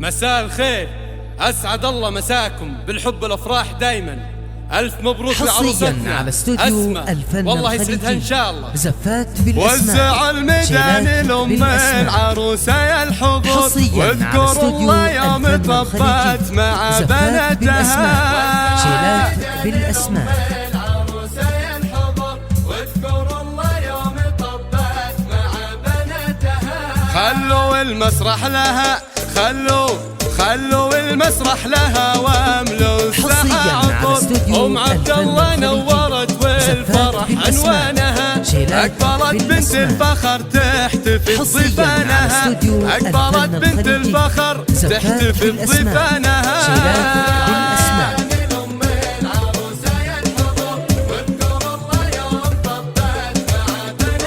مساء الخير، أسعد الله مساكم بالحب والأفراح دايما. ألف مبروك لعروستنا على استوديو الفن والله يسعدها إن شاء الله. زفات بالأسماء وزع الميدان الأم العروسة يا الحضور، واذكروا الله يوم طبت مع بناتها. شيلات بالأسماء خلوا المسرح لها، خلوا المسرح لها واملوا الساحة عطر. أم عبد الله نورت والفرح عنوانها، أكبرت بنت الفخر تحتفل ضيفانها، أكبرت بنت الفخر تحتفل ضيفانها.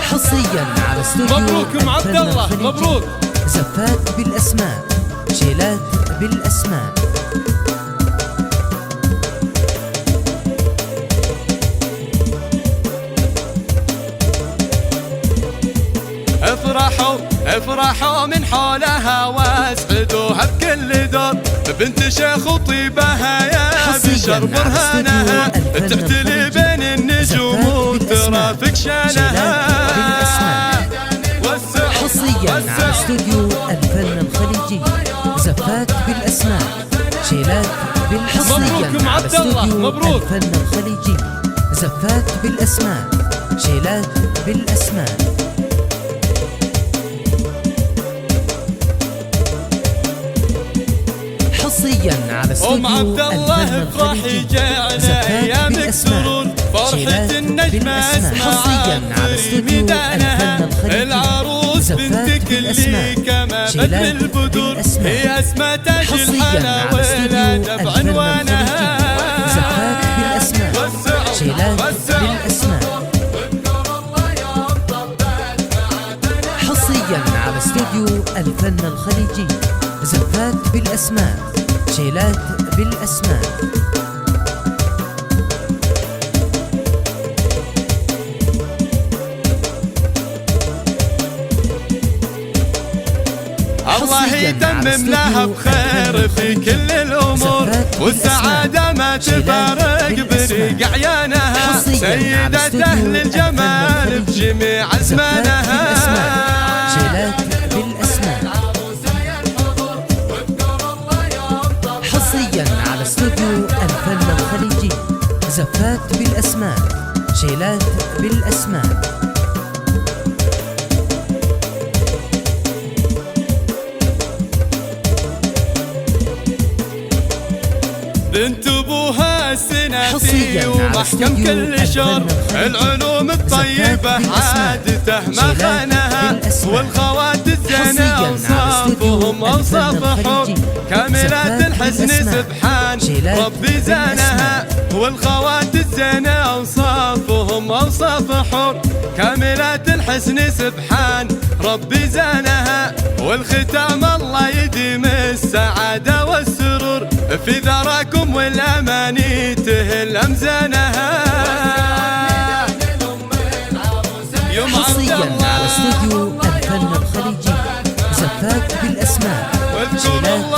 حصريا على استوديو مبروك ام عبد الله، مبروك. زفات بالأسماء، شيلات بالأسماء. افرحوا من حولها واسعدوها بكل دور، بنت شيخ وطيبها يا بشر برهانها، تعتلي بين النجوم وترافق شانها. حصريا على استوديو الفن الخليجي، زفات بالأسماء، شيلات بالحصريا على استوديو الفن الخليجي، زفات بالأسماء، شيلات بالأسماء. حصريا على استوديو عبد الله افرحي جعل ايامك سرور، فرحة النجمة اسمع في ميدانها، العروس بنتك اللي كما بدر البدور، هي اسمى تاج الحلا والادب عنوانها. زفات بالأسماء، شيلات بالأسماء. حصريا على استوديو الفن الخليجي، زفات بالأسماء، شيلات بالأسماء. الله يتمم لها بخير في كل الأمور، والسعادة ما تفارق بريق عيانها، سيدة أهل الجمال بجميع أزمانها. شيلات بالأسماء. حصريا على استوديو الفن الخليجي، زفات بالأسماء، شيلات بالأسماء. بنت ابوها السنافي ومحكم كل شر، العلوم الطيبة عادته ما خانها، والخوات الزينة اوصافهم اوصاف حور، كاملات الحسن سبحان ربي زانها، والخوات الزينة اوصافهم اوصاف حور، كاملات الحسن سبحان ربي زانها، والختام الله يديم السعادة والسرور في ذراكم والأماني تهل أمزانها. حصريا على استوديو الفن الخليجي، زفات بالأسماء، شيلات